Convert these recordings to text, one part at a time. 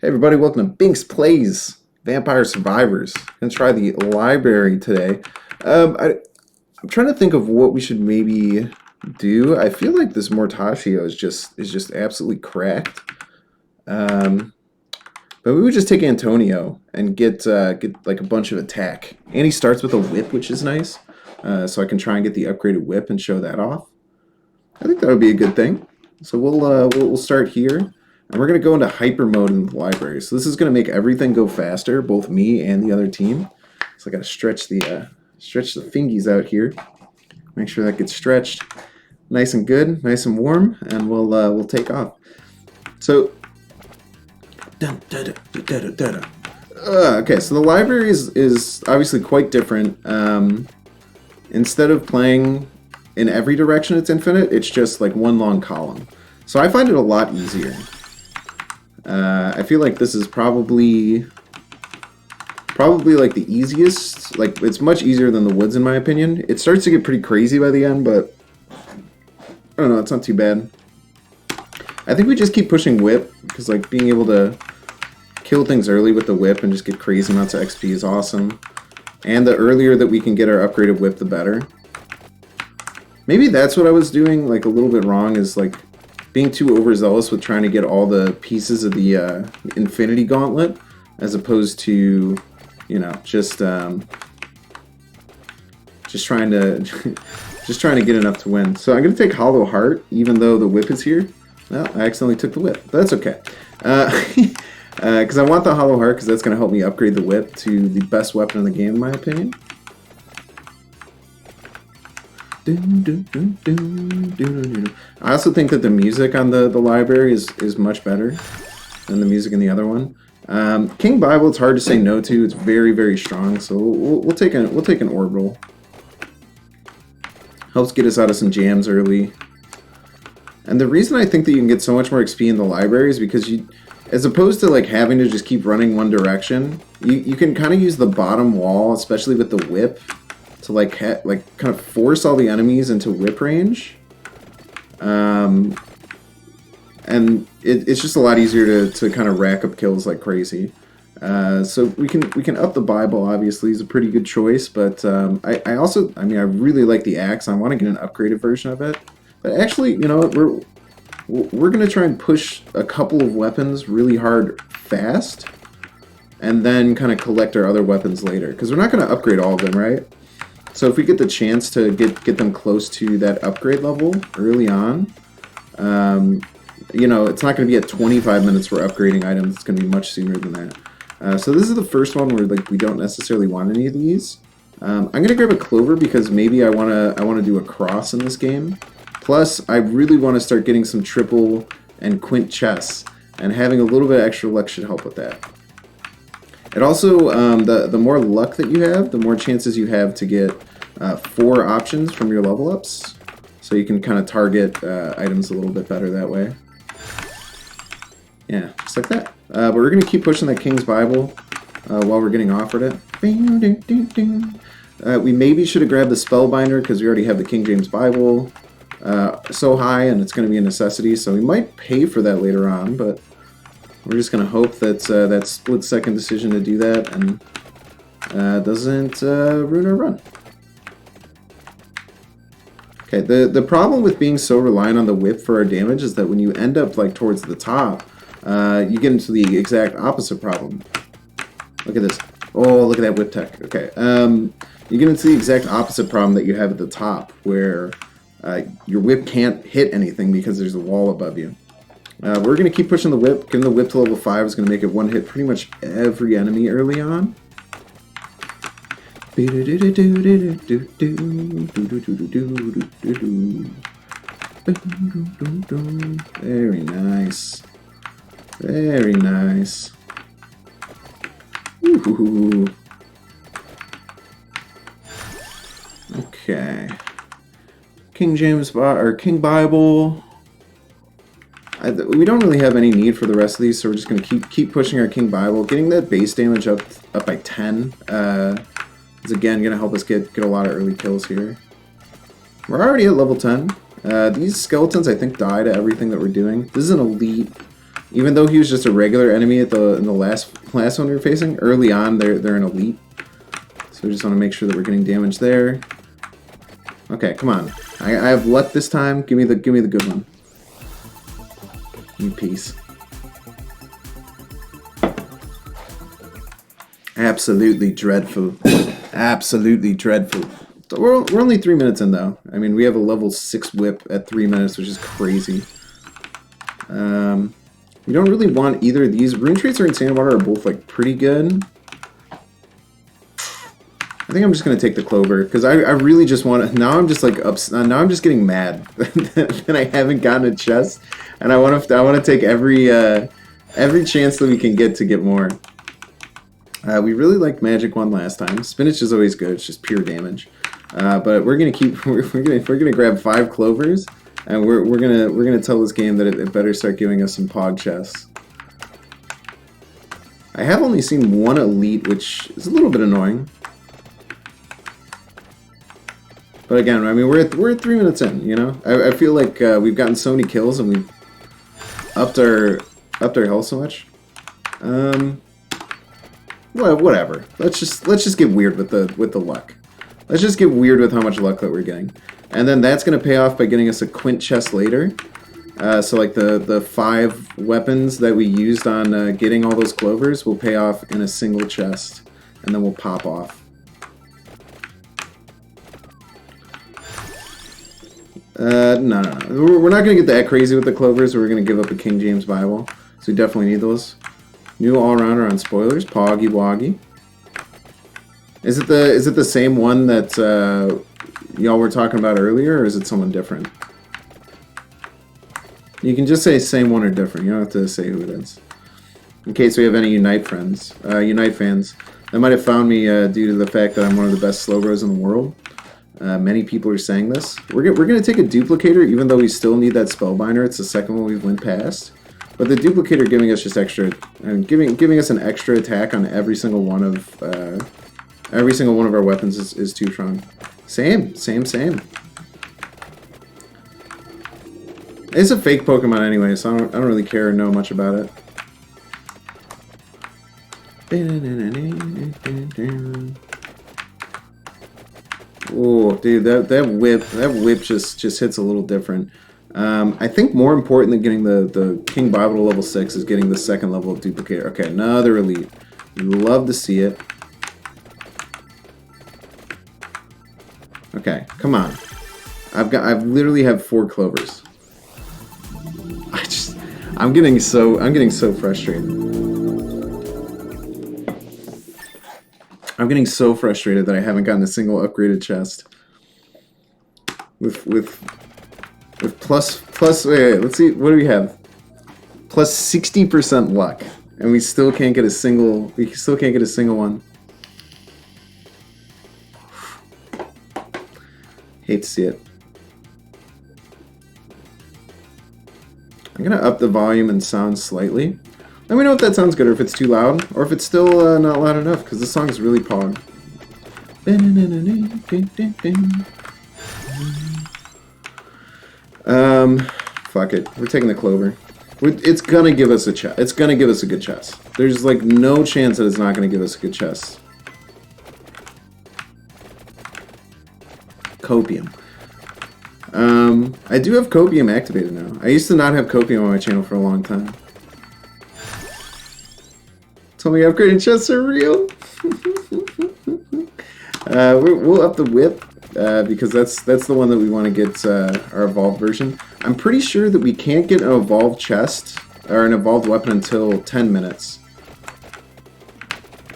Hey everybody, welcome to BynX Plays Vampire Survivors. Gonna try the library today. I'm trying to think of what we should maybe do. I feel like this Mortaccio is just absolutely cracked. But we would just take Antonio and get like a bunch of attack. And he starts with a whip, which is nice. So I can try and get the upgraded whip and show that off. I think that would be a good thing. So we'll start here. And we're going to go into hyper mode in the library. So this is going to make everything go faster, both me and the other team. So I got to stretch the fingies out here. Make sure that gets stretched nice and good, nice and warm, and we'll take off. So okay, so the library is obviously quite different. Instead of playing in every direction it's infinite, it's just like one long column. So I find it a lot easier. I feel like this is probably like the easiest. Like, it's much easier than the woods in my opinion. It starts to get pretty crazy by the end, but I don't know, it's not too bad. I think we just keep pushing whip, because like being able to kill things early with the whip and just get crazy amounts of XP is awesome. And the earlier that we can get our upgraded whip, the better. Maybe that's what I was doing like a little bit wrong, is like being too overzealous with trying to get all the pieces of the Infinity Gauntlet, as opposed to, you know, just trying to get enough to win. So I'm gonna take Hollow Heart, even though the whip is here. Well, I accidentally took the whip. But that's okay, because I want the Hollow Heart, because that's gonna help me upgrade the whip to the best weapon in the game, in my opinion. I also think that the music on the library is much better than the music in the other one. King Bible, it's hard to say no to. It's very, very strong. So we'll take an orbital. Helps get us out of some jams early. And the reason I think that you can get so much more XP in the library is because you, as opposed to like having to just keep running one direction, you can kind of use the bottom wall, especially with the whip, to like kind of force all the enemies into whip range, and it's just a lot easier to kind of rack up kills like crazy. So we can up the Bible. Obviously, is a pretty good choice, but I also, I mean, I really like the axe. I want to get an upgraded version of it. But actually, you know, we're gonna try and push a couple of weapons really hard fast, and then kind of collect our other weapons later, because we're not gonna upgrade all of them, right? So if we get the chance to get them close to that upgrade level early on, you know, it's not going to be at 25 minutes for upgrading items. It's going to be much sooner than that. So this is the first one where like we don't necessarily want any of these. I'm going to grab a clover because maybe I want to do a cross in this game. Plus, I really want to start getting some triple and quint chests, and having a little bit of extra luck should help with that. It also, the more luck that you have, the more chances you have to get 4 options from your level ups. So you can kind of target items a little bit better that way. Yeah, just like that. But we're going to keep pushing that King's Bible while we're getting offered it. We maybe should have grabbed the Spellbinder, because we already have the King James Bible so high, and it's going to be a necessity. So we might pay for that later on, but we're just going to hope that that split-second decision to do that and doesn't ruin our run. Okay, the problem with being so reliant on the whip for our damage is that when you end up like towards the top, you get into the exact opposite problem. Look at this. Oh, look at that whip tech. Okay, you get into the exact opposite problem that you have at the top, where your whip can't hit anything because there's a wall above you. We're going to keep pushing the whip. Getting the whip to level 5 is going to make it one hit pretty much every enemy early on. Very nice. Very nice. Ooh. Okay. King James or King Bible. We don't really have any need for the rest of these, so we're just going to keep pushing our King Bible. Getting that base damage up by 10 is again going to help us get a lot of early kills here. We're already at level 10. These skeletons, I think, die to everything that we're doing. This is an elite Even though he was just a regular enemy in the last one we were facing, early on they're an elite. So we just want to make sure that we're getting damage there. Okay, come on. I have luck this time. Give me the good one. Give me peace. Absolutely dreadful. Absolutely dreadful. We're only 3 minutes in though. I mean, we have a level 6 whip at 3 minutes, which is crazy. We don't really want either of these. Rune Tracer and Sandwater are both like pretty good. I think I'm just gonna take the Clover because I really just want to. Now I'm just like now I'm just getting mad that I haven't gotten a chest, and I want to take every chance that we can get to get more. We really liked Magic Wand last time. Spinach is always good. It's just pure damage. But we're gonna keep. We're gonna grab 5 Clovers. And we're gonna tell this game that it better start giving us some Pog chests. I have only seen 1 elite, which is a little bit annoying. But again, I mean we're at 3 minutes in. You know, I feel like we've gotten so many kills and we've upped our health so much. Well, whatever. Let's just get weird with the luck. Let's just get weird with how much luck that we're getting. And then that's going to pay off by getting us a Quint chest later. So like the 5 weapons that we used on getting all those Clovers will pay off in a single chest. And then we'll pop off. No. We're not going to get that crazy with the Clovers. We're going to give up a King James Bible. So we definitely need those. New all-rounder on spoilers. Poggy Woggy. Is it the same one that y'all were talking about earlier, or is it someone different? You can just say same one or different. You don't have to say who it is. In case we have any Unite fans, that might have found me due to the fact that I'm one of the best slow bros in the world. Many people are saying this. We're gonna take a duplicator, even though we still need that spellbinder. It's the second one we went past. But the duplicator giving us just extra, giving us an extra attack on every single one of our weapons is too strong. Same. It's a fake Pokemon anyway, so I don't really care or know much about it. Oh, dude, that whip just hits a little different. I think more important than getting the King Bible to level 6 is getting the second level of duplicator. Okay, another elite. Love to see it. Okay, come on. I literally have 4 Clovers. I'm getting so frustrated. I'm getting so frustrated that I haven't gotten a single upgraded chest. With plus wait, let's see, what do we have? Plus 60% luck. And we still can't get a single one. Hate to see it. I'm gonna up the volume and sound slightly. Let me know if that sounds good or if it's too loud, or if it's still not loud enough, because this song is really pog. Fuck it. We're taking the Clover. It's gonna give us a chest. It's gonna give us a good chest. There's like no chance that it's not gonna give us a good chest. Copium. I do have Copium activated now. I used to not have Copium on my channel for a long time. Told me upgraded chests are real. We'll up the whip because that's the one that we want to get our evolved version. I'm pretty sure that we can't get an evolved chest or an evolved weapon until 10 minutes.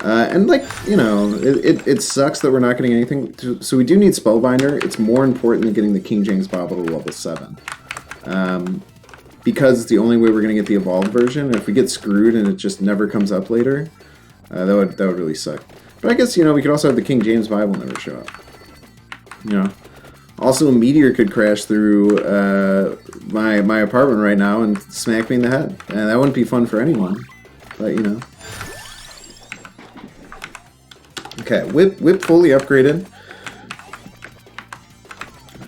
And like, you know, it sucks that we're not getting anything. So we do need Spellbinder. It's more important than getting the King James Bible to level 7. Because it's the only way we're going to get the evolved version. And if we get screwed and it just never comes up later, that would really suck. But I guess, you know, we could also have the King James Bible never show up. You know. Also, a meteor could crash through my apartment right now and smack me in the head. And that wouldn't be fun for anyone. But, you know. Okay, whip fully upgraded.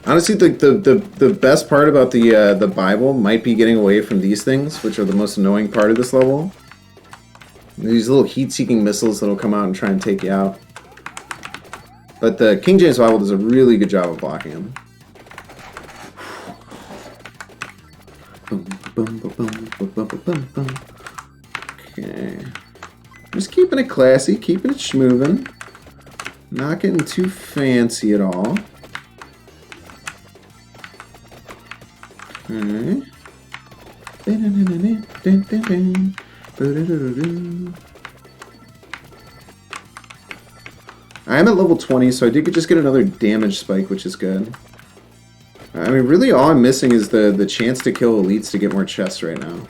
Honestly, the best part about the Bible might be getting away from these things, which are the most annoying part of this level. These little heat-seeking missiles that'll come out and try and take you out. But the King James Bible does a really good job of blocking them. Okay. Just keeping it classy, keeping it schmoovin'. Not getting too fancy at all. Okay. I am at level 20, so I did just get another damage spike, which is good. I mean, really all I'm missing is the chance to kill elites to get more chests right now.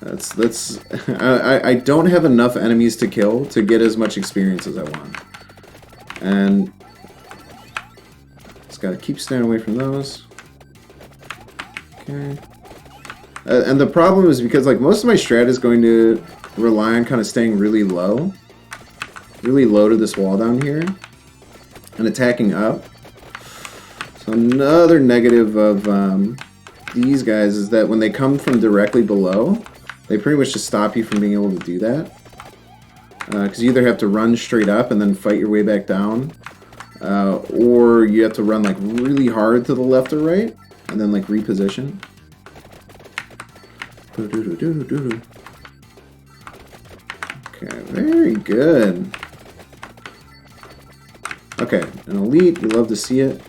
I don't have enough enemies to kill to get as much experience as I want. And just gotta keep staying away from those. Okay. And the problem is because like most of my strat is going to rely on kind of staying really low to this wall down here and attacking up. So another negative of these guys is that when they come from directly below, they pretty much just stop you from being able to do that. Because you either have to run straight up and then fight your way back down, or you have to run like really hard to the left or right and then like reposition. Okay, very good. Okay, an elite, you love to see it.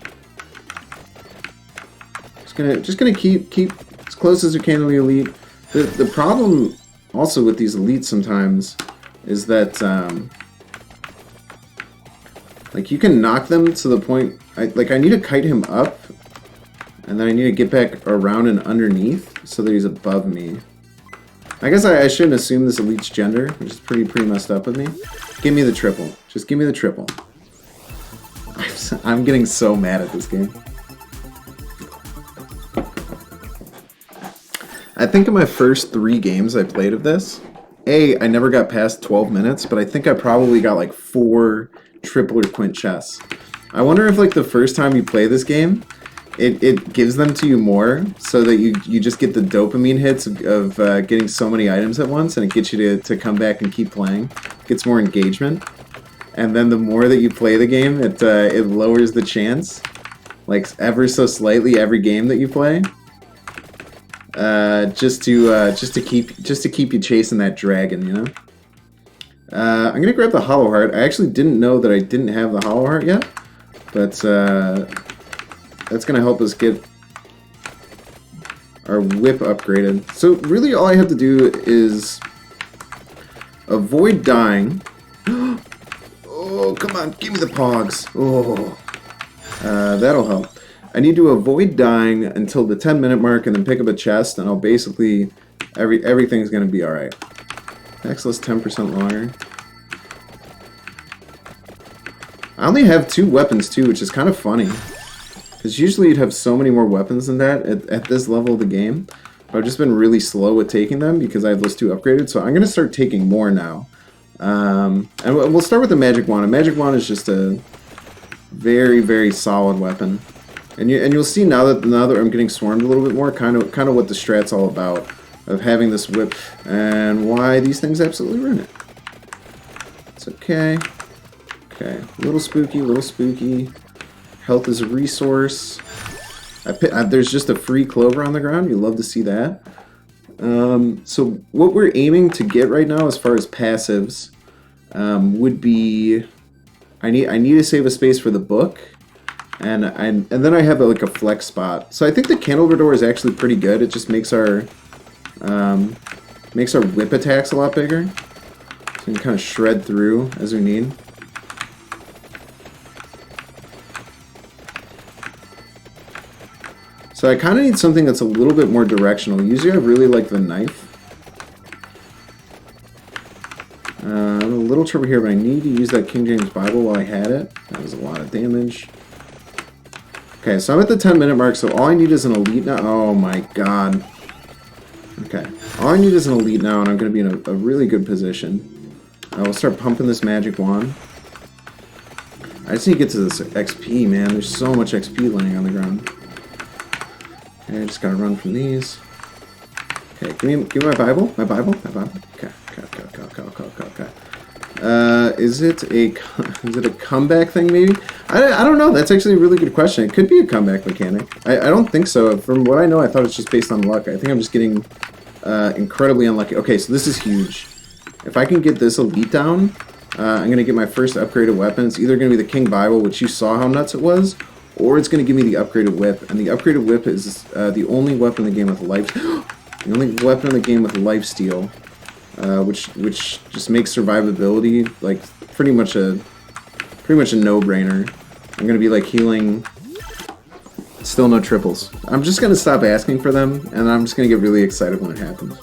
Just gonna keep as close as you can to the elite. The problem also with these elites sometimes is that like you can knock them to the point I need to kite him up and then I need to get back around and underneath so that he's above me. I guess I shouldn't assume this elite's gender, which is pretty messed up with me. Give me the triple. Just give me the triple. I'm getting so mad at this game. I think in my first 3 games I played of this, I never got past 12 minutes, but I think I probably got like 4 triple or quint chests. I wonder if like the first time you play this game, it gives them to you more, so that you just get the dopamine hits of getting so many items at once, and it gets you to come back and keep playing. It gets more engagement. And then the more that you play the game, it lowers the chance, like ever so slightly every game that you play. Just to keep you chasing that dragon, you know. I'm gonna grab the hollow heart. I actually didn't know that I didn't have the hollow heart yet, but that's gonna help us get our whip upgraded. So really, all I have to do is avoid dying. Oh, come on, give me the pogs. Oh, that'll help. I need to avoid dying until the 10-minute mark and then pick up a chest, and I'll basically... everything's going to be alright. Excellence 10% longer. I only have 2 weapons too, which is kind of funny. Because usually you'd have so many more weapons than that at this level of the game. But I've just been really slow with taking them because I have those 2 upgraded, so I'm going to start taking more now. And we'll start with the magic wand. A magic wand is just a very solid weapon. And you'll see now that I'm getting swarmed a little bit more, kind of what the strat's all about, of having this whip and why these things absolutely ruin it. It's okay. Okay, a little spooky. Health is a resource. There's just a free clover on the ground. You love to see that. So what we're aiming to get right now, as far as passives, would be I need to save a space for the book. And then I have like a flex spot. So I think the cantilever door is actually pretty good. It just makes our whip attacks a lot bigger. So we can kind of shred through as we need. So I kind of need something that's a little bit more directional. Usually I really like the knife. I'm a little trouble here, but I need to use that King James Bible while I had it. That was a lot of damage. Okay, so I'm at the 10-minute mark, so all I need is an elite now. Oh my god. Okay, all I need is an elite now, and I'm going to be in a really good position. I will start pumping this magic wand. I just need to get to this XP, man. There's so much XP laying on the ground. Okay, I just gotta run from these. Okay, give me my Bible. My Bible. Okay. Is it a comeback thing, maybe? I don't know. That's actually a really good question. It could be a comeback mechanic. I don't think so. From what I know, I thought it's just based on luck. I think I'm just getting incredibly unlucky. Okay, so this is huge. If I can get this elite down, I'm going to get my first upgraded weapon. It's either going to be the King Bible, which you saw how nuts it was, or it's going to give me the upgraded whip. And the upgraded whip is the only weapon in the game with life. The only weapon in the game with lifesteal, which just makes survivability like pretty much a no-brainer. I'm going to be like healing. Still no triples. I'm just going to stop asking for them, and I'm just going to get really excited when it happens.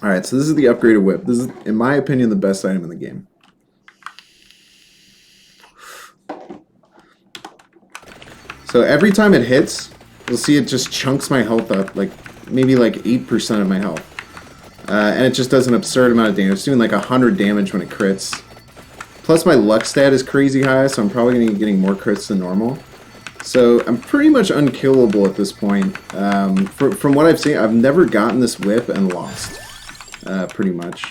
Alright, so this is the upgraded whip. This is, in my opinion, the best item in the game. So every time it hits, you'll see it just chunks my health up, like maybe like 8% of my health. And it just does an absurd amount of damage. It's doing like 100 damage when it crits. Plus my luck stat is crazy high, so I'm probably going to be getting more crits than normal. So I'm pretty much unkillable at this point. From what I've seen, I've never gotten this whip and lost. Pretty much.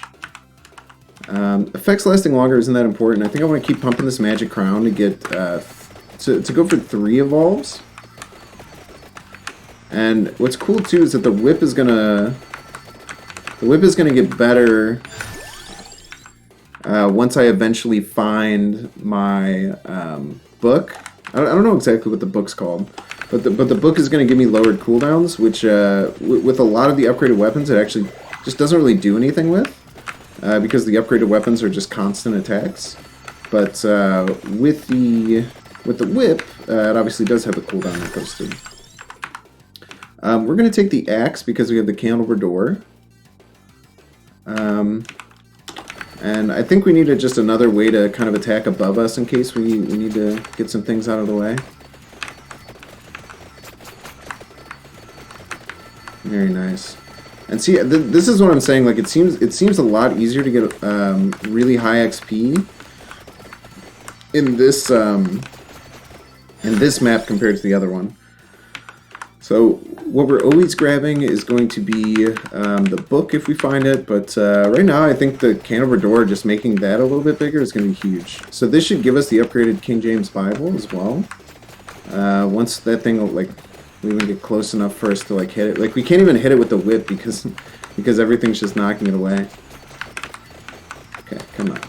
Effects lasting longer isn't that important. I think I want to keep pumping this magic crown to get to go for 3 evolves. And what's cool too is that the whip is gonna get better once I eventually find my book. I don't know exactly what the book's called, but the book is going to give me lowered cooldowns, which with a lot of the upgraded weapons, it actually just doesn't really do anything with, because the upgraded weapons are just constant attacks. But with the whip, it obviously does have a cooldown that goes through. We're going to take the axe because we have the candelabra door. And I think we need just another way to kind of attack above us in case we need to get some things out of the way. Very nice. And see, this is what I'm saying. Like it seems a lot easier to get really high XP in this map compared to the other one. So what we're always grabbing is going to be the book if we find it, but right now I think the candelabra door, just making that a little bit bigger, is going to be huge. So this should give us the upgraded King James Bible as well. Once that thing will, like, we even get close enough for us to like hit it. Like we can't even hit it with the whip because everything's just knocking it away. Okay, come on.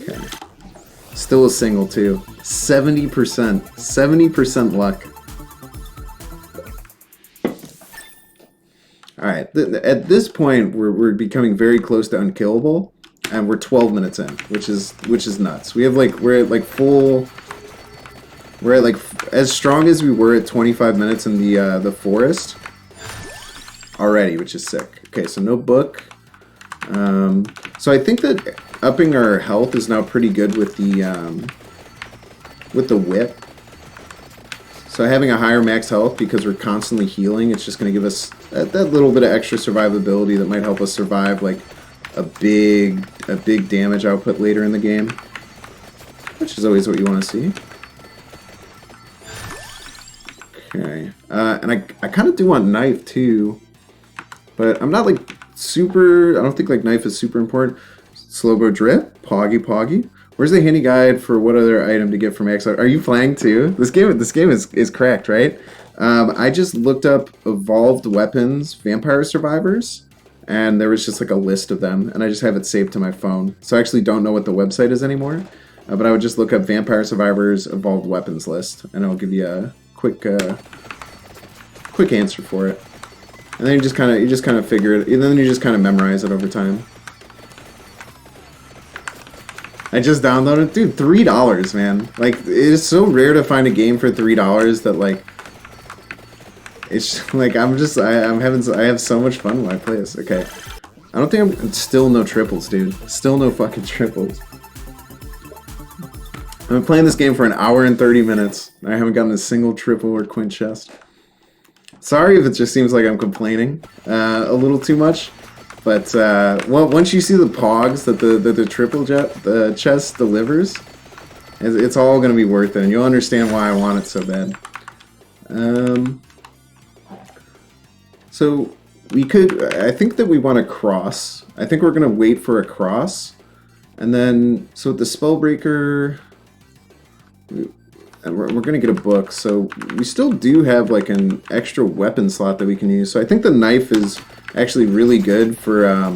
Okay. Still a single too. 70% luck. Alright, at this point we're becoming very close to unkillable, and we're 12 minutes in, which is nuts. We're at like as strong as we were at 25 minutes in the forest already, which is sick. Okay, so no book. So I think that upping our health is now pretty good with the whip. So having a higher max health, because we're constantly healing, it's just going to give us that little bit of extra survivability that might help us survive like a big damage output later in the game, which is always what you want to see. Okay, and I kind of do want knife too, but I'm not like super. I don't think like knife is super important. Slowbo drip, poggy. Where's the handy guide for what other item to get from max? Are you playing too? This game is cracked, right? I just looked up evolved weapons, vampire survivors, and there was just like a list of them, and I just have it saved to my phone. So I actually don't know what the website is anymore, but I would just look up vampire survivors evolved weapons list, and it'll give you a quick answer for it. And then you just kind of figure it, and then you just kind of memorize it over time. I just downloaded, dude, $3, man. Like, it is so rare to find a game for $3 that like, it's like I have so much fun when I play this. Okay, I don't think I'm still no triples, dude. Still no fucking triples. I've been playing this game for an hour and 30 minutes. I haven't gotten a single triple or quint chest. Sorry if it just seems like I'm complaining a little too much, But once you see the pogs that the triple jet the chest delivers, it's all gonna be worth it, and you'll understand why I want it so bad. So we could. I think that we want to cross. I think we're gonna wait for a cross, and then so with the Spellbreaker. And we're going to get a book, so we still do have like an extra weapon slot that we can use. So I think the knife is actually really good for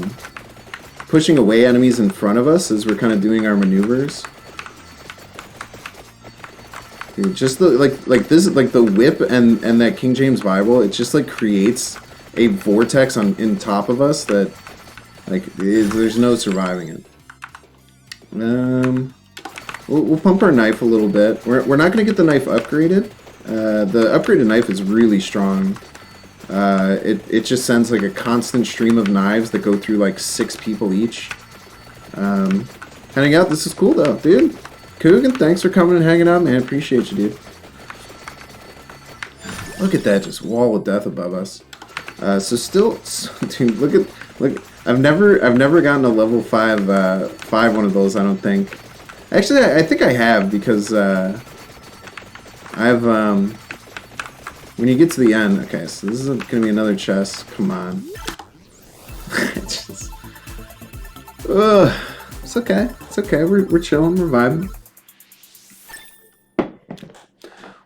pushing away enemies in front of us as we're kind of doing our maneuvers. Dude, just the like this, like the whip and that King James Bible, it just like creates a vortex in top of us that like there's no surviving it. We'll pump our knife a little bit. We're not going to get the knife upgraded. The upgraded knife is really strong. It just sends like a constant stream of knives that go through like 6 people each. Hanging out, this is cool though, dude. Coogan, thanks for coming and hanging out, man. Appreciate you, dude. Look at that, just wall of death above us. So still, dude, look. I've never gotten a level 5 one of those. I don't think. Actually, I think I have, because I've, when you get to the end, okay, so this is going to be another chest, come on. Just, it's okay, we're chilling, we're vibing.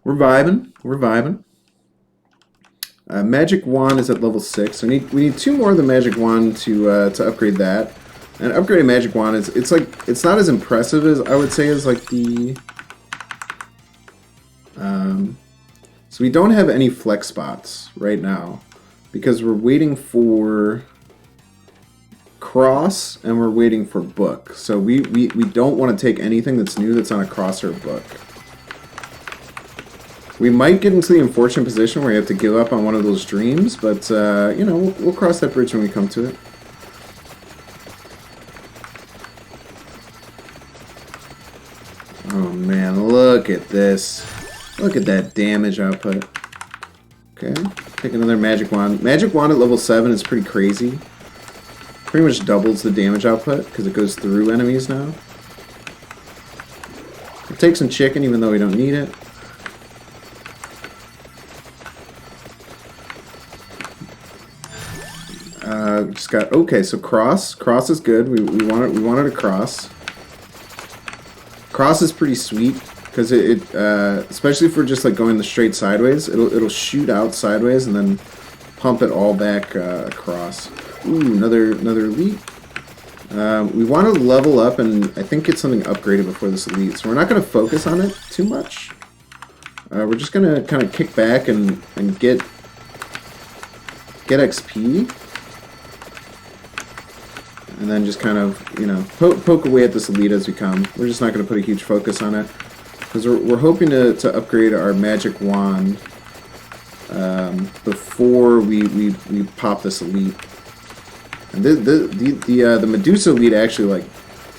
We're vibing. Magic Wand is at level 6, so we need 2 more of the Magic Wand to upgrade that. And upgrading Magic Wand is it's not as impressive as I would say as like the so we don't have any flex spots right now because we're waiting for cross and we're waiting for book. So we don't want to take anything that's new that's on a cross or a book. We might get into the unfortunate position where you have to give up on one of those dreams, but you know, we'll cross that bridge when we come to it. Oh man, look at this. Look at that damage output. Okay, take another Magic Wand. Magic Wand at level 7 is pretty crazy. Pretty much doubles the damage output because it goes through enemies now. We'll take some chicken even though we don't need it. Just got, okay, so cross. Cross is good. We wanted a cross. Cross is pretty sweet because it especially for just like going the straight sideways, it'll shoot out sideways and then pump it all back across. Ooh, another elite. We want to level up and I think get something upgraded before this elite, so we're not going to focus on it too much. We're just going to kind of kick back and get XP. And then just kind of, you know, poke away at this elite as we come. We're just not going to put a huge focus on it. Because we're hoping to upgrade our Magic Wand before we pop this elite. And the Medusa elite actually, like,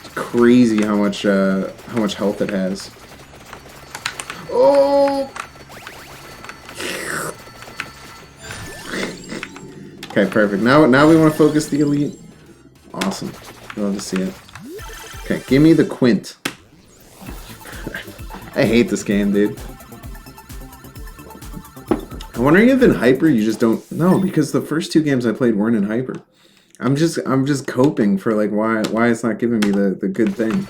it's crazy how much health it has. Oh! Okay, perfect. Now we want to focus the elite. Awesome. Love to see it. Okay, give me the Quint. I hate this game, dude. I'm wondering if in Hyper you just don't... No, because the first 2 games I played weren't in Hyper. I'm just coping for like why it's not giving me the good thing.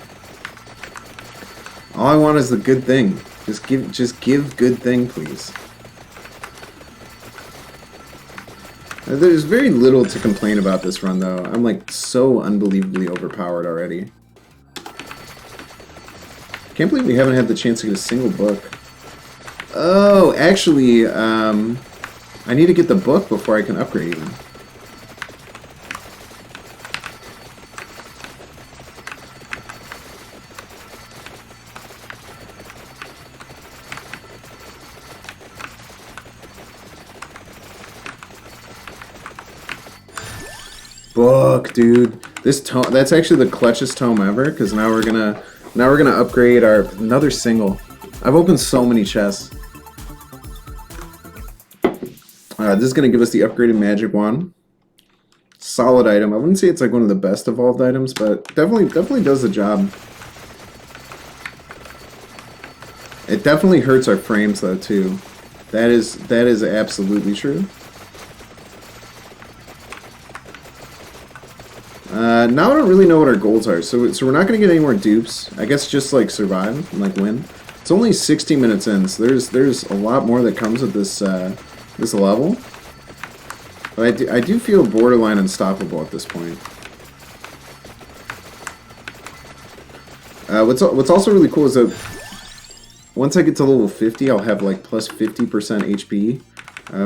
All I want is the good thing. Just give good thing, please. There's very little to complain about this run, though. I'm, like, so unbelievably overpowered already. Can't believe we haven't had the chance to get a single book. Oh, actually, I need to get the book before I can upgrade even. Book, dude. This tome, that's actually the clutchest tome ever, because now we're gonna upgrade our another single. I've opened so many chests. This is gonna give us the upgraded Magic Wand. solid item. I wouldn't say it's like one of the best evolved items, but definitely does the job. It definitely hurts our frames though too. That is absolutely true. Now I don't really know what our goals are, so we're not going to get any more dupes. I guess just like survive and like win. It's only 60 minutes in, so there's a lot more that comes with this this level. But I do feel borderline unstoppable at this point. What's also really cool is that once I get to level 50, I'll have like plus 50% HP,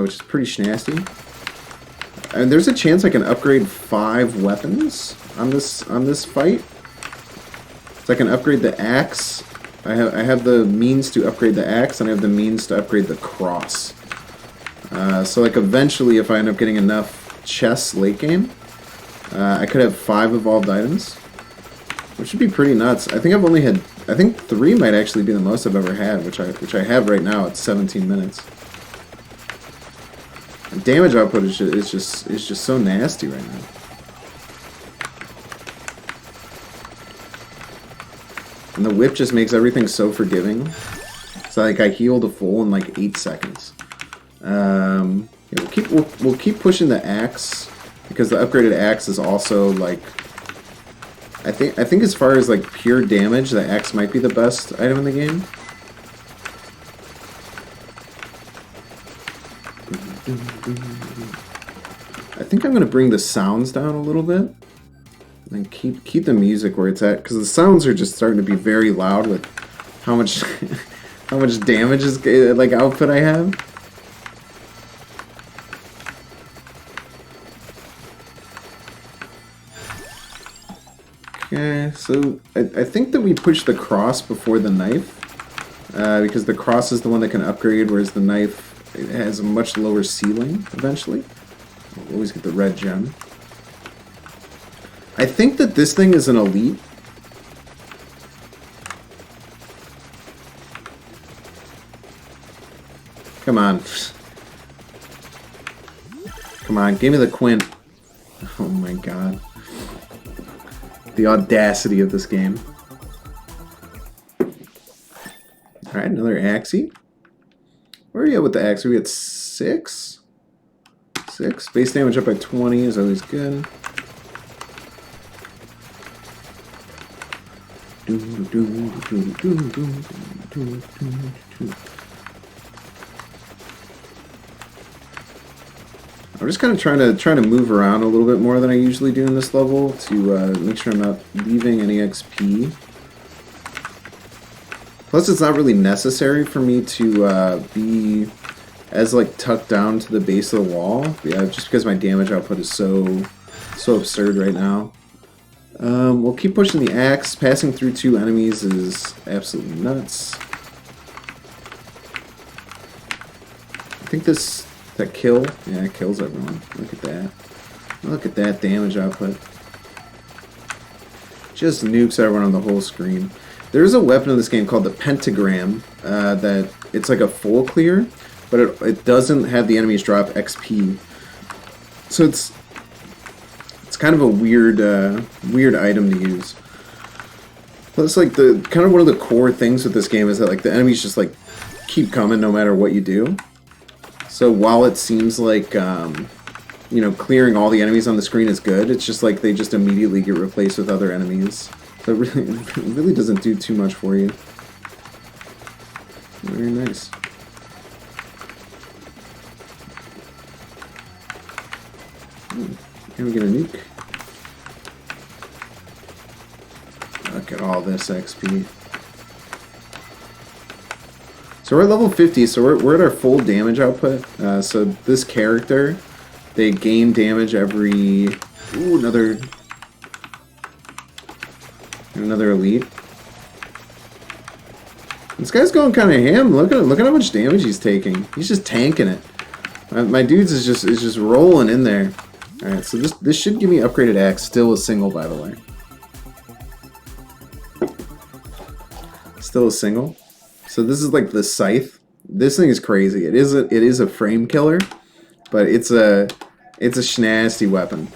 which is pretty snazzy. And there's a chance I can upgrade 5 weapons on this fight. So I can upgrade the axe. I have the means to upgrade the axe, and I have the means to upgrade the cross. So like eventually, if I end up getting enough chests late game, I could have 5 evolved items, which would be pretty nuts. I think I've only had, I think 3 might actually be the most I've ever had, which I have right now at 17 minutes. And damage output is just so nasty right now. And the whip just makes everything so forgiving. So like I heal to full in like 8 seconds. Yeah, we'll keep pushing the axe because the upgraded axe is also like I think as far as like pure damage, the axe might be the best item in the game. I think I'm gonna bring the sounds down a little bit and keep the music where it's at because the sounds are just starting to be very loud with how much how much damage is like output I have. Okay, so I think that we push the cross before the knife because the cross is the one that can upgrade, whereas the knife it has a much lower ceiling eventually. We'll always get the red gem. I think that this thing is an elite. Come on. Come on, give me the quint. Oh my god. The audacity of this game. Alright, another Axie. Where are you at with the axe? Are we at 6? 6. Base damage up by 20 is always good. I'm just kind of trying to move around a little bit more than I usually do in this level to make sure I'm not leaving any XP. Plus, it's not really necessary for me to be as like tucked down to the base of the wall. Yeah, just because my damage output is so absurd right now. We'll keep pushing the axe. Passing through 2 enemies is absolutely nuts. I think that kill, yeah, it kills everyone. Look at that. Look at that damage output. Just nukes everyone on the whole screen. There's a weapon in this game called the Pentagram that it's like a full clear, but it doesn't have the enemies drop XP. So it's kind of a weird item to use. That's like the kind of one of the core things with this game is that like the enemies just like keep coming no matter what you do. So while it seems like you know, clearing all the enemies on the screen is good, it's just like they just immediately get replaced with other enemies. So it really doesn't do too much for you. Very nice. Can we get a nuke? Look at all this XP. So we're at level 50, so we're at our full damage output. So this character, they gain damage every... Ooh, another elite. This guy's going kind of ham. Look at how much damage he's taking. He's just tanking it. My dudes is just rolling in there. All right, so this should give me upgraded axe. Still a single, by the way. Still a single. So this is like the scythe. This thing is crazy. It is a frame killer, but it's a snazzy weapon.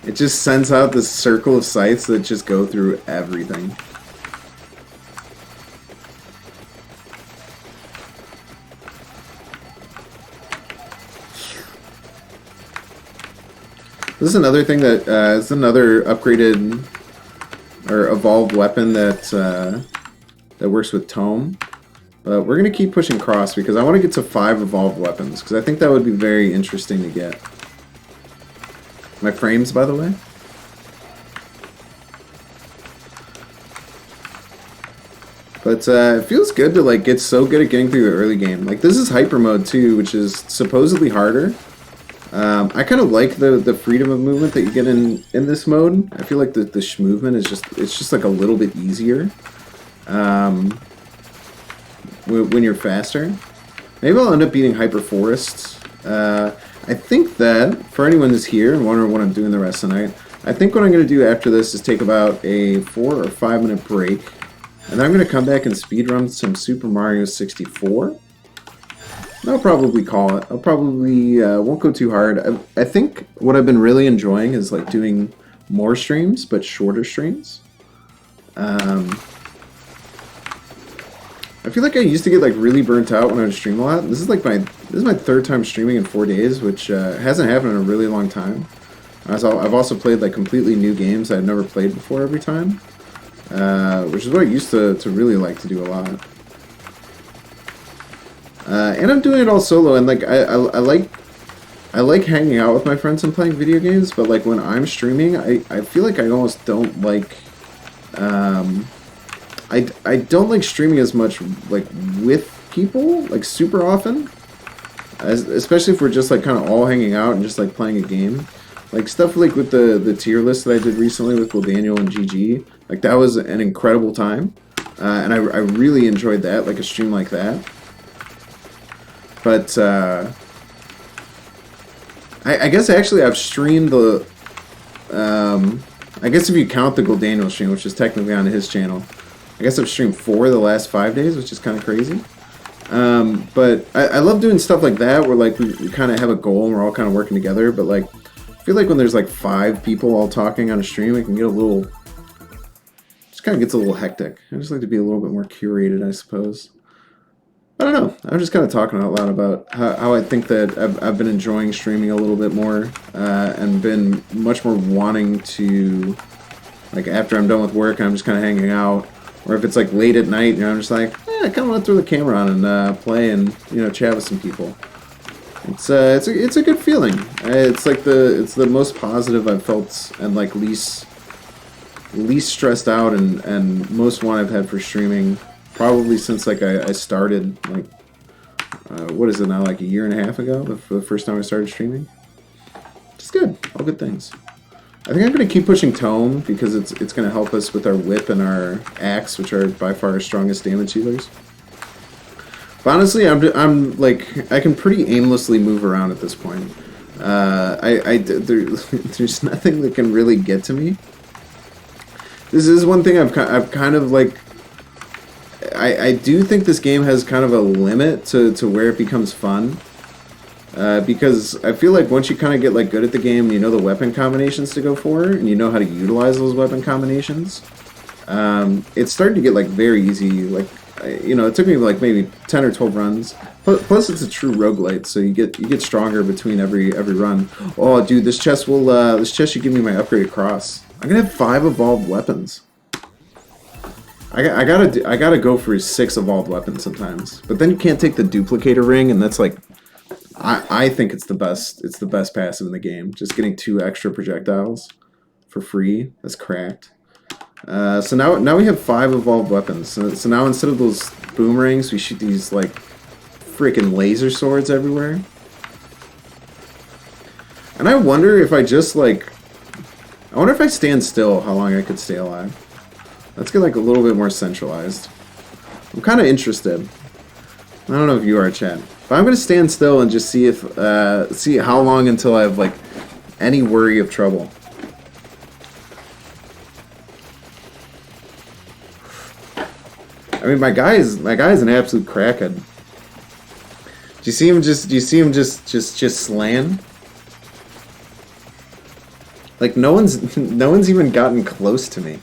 It just sends out this circle of sights that just go through everything. This is another thing that is another upgraded or evolved weapon that that works with Tome. But we're gonna keep pushing cross because I want to get to 5 evolved weapons because I think that would be very interesting to get. My frames, by the way. But it feels good to like get so good at getting through the early game. Like this is hyper mode too, which is supposedly harder. I kind of like the freedom of movement that you get in this mode. I feel like the movement is just like a little bit easier when you're faster. Maybe I'll end up beating Hyper Forest. I think that for anyone who's here and wondering what I'm doing the rest of the night, I think what I'm going to do after this is take about a 4 or 5 minute break, and then I'm going to come back and speedrun some Super Mario 64. I'll probably call it. I'll probably won't go too hard. I think what I've been really enjoying is like doing more streams, but shorter streams. I feel like I used to get like really burnt out when I would stream a lot. This is my 3rd time streaming in 4 days, which hasn't happened in a really long time. I've also played like completely new games I've never played before every time, which is what I used to really like to do a lot. And I'm doing it all solo, and like I like hanging out with my friends and playing video games, but like when I'm streaming, I feel like I almost don't like I don't like streaming as much like with people like super often, especially if we're just like kind of all hanging out and just like playing a game. Like stuff like with the tier list that I did recently with Will Daniel and GG, like that was an incredible time, and I really enjoyed that, like a stream like that. But I guess actually I've streamed the I guess if you count the Will Daniel stream, which is technically on his channel, I guess I've streamed 4 of the last 5 days, which is kind of crazy. But I love doing stuff like that where like we kind of have a goal and we're all kind of working together. But like I feel like when there's like 5 people all talking on a stream, it can get a little, just kind of gets a little hectic. I just like to be a little bit more curated, I suppose. I don't know. I'm just kind of talking out loud about how I think that I've been enjoying streaming a little bit more and been much more wanting to, like after I'm done with work, I'm just kind of hanging out. Or if it's like late at night, you know, I'm just like, I kind of want to throw the camera on and play and, you know, chat with some people. It's a good feeling. It's like it's the most positive I've felt and like least stressed out and most one I've had for streaming. Probably since like I started like what is it now, like a year and a half ago, for the first time I started streaming. Just good, all good things. I think I'm gonna keep pushing Tome because it's gonna help us with our whip and our axe, which are by far our strongest damage healers. But honestly, I'm like I can pretty aimlessly move around at this point. There's nothing that can really get to me. This is one thing I've kind of like. I do think this game has kind of a limit to where it becomes fun. Because I feel like once you kind of get like good at the game, you know the weapon combinations to go for, and you know how to utilize those weapon combinations. It's starting to get like very easy. Like you know, it took me like maybe 10 or 12 runs. Plus, it's a true roguelite, so you get stronger between every run. Oh, dude, this chest should give me my upgraded cross. I'm gonna have 5 evolved weapons. I gotta go for 6 evolved weapons sometimes, but then you can't take the duplicator ring, and that's like, I think it's the best passive in the game. Just getting 2 extra projectiles for free. That's cracked. So now we have 5 evolved weapons. So now instead of those boomerangs, we shoot these like freaking laser swords everywhere. And I wonder if I just like, I wonder if I stand still, how long I could stay alive. Let's get like a little bit more centralized. I'm kind of interested. I don't know if you are, chat, but I'm gonna stand still and just see if see how long until I have like any worry of trouble. I mean, my guy is an absolute crackhead. Do you see him just slaying? Like no one's even gotten close to me.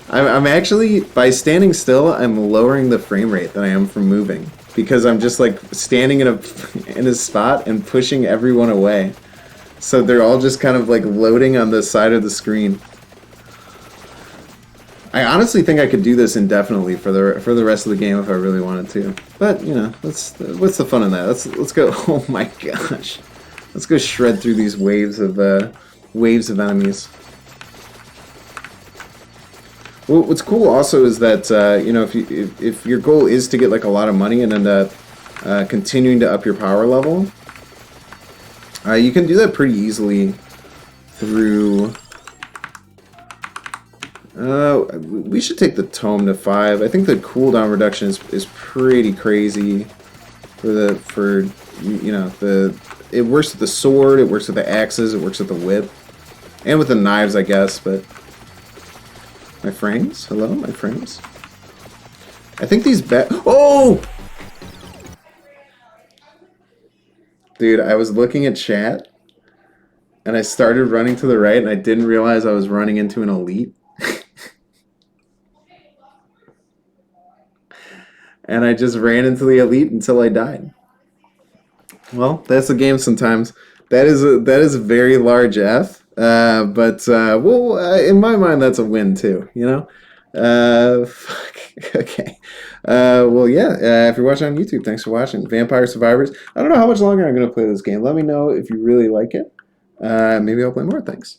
I'm actually, by standing still, I'm lowering the frame rate than I am from moving because I'm just like standing in a in a spot and pushing everyone away. So they're all just kind of like loading on the side of the screen. I honestly think I could do this indefinitely for the rest of the game if I really wanted to. But you know, what's the fun in that? Let's go. Oh my gosh, let's go shred through these waves of enemies. Well, what's cool also is that you know, if your goal is to get like a lot of money and end up continuing to up your power level, you can do that pretty easily through. We should take the tome to 5. I think the cooldown reduction is pretty crazy for you know it works with the sword, it works with the axes, it works with the whip, and with the knives, I guess. But my frames, hello, my frames. I think these oh, dude, I was looking at chat and I started running to the right and I didn't realize I was running into an elite. And I just ran into the elite until I died. Well, that's the game sometimes. That is a very large F, but well, in my mind, that's a win too. You know, fuck. Okay. Well, yeah. If you're watching on YouTube, thanks for watching. Vampire Survivors. I don't know how much longer I'm gonna play this game. Let me know if you really like it. Maybe I'll play more. Thanks.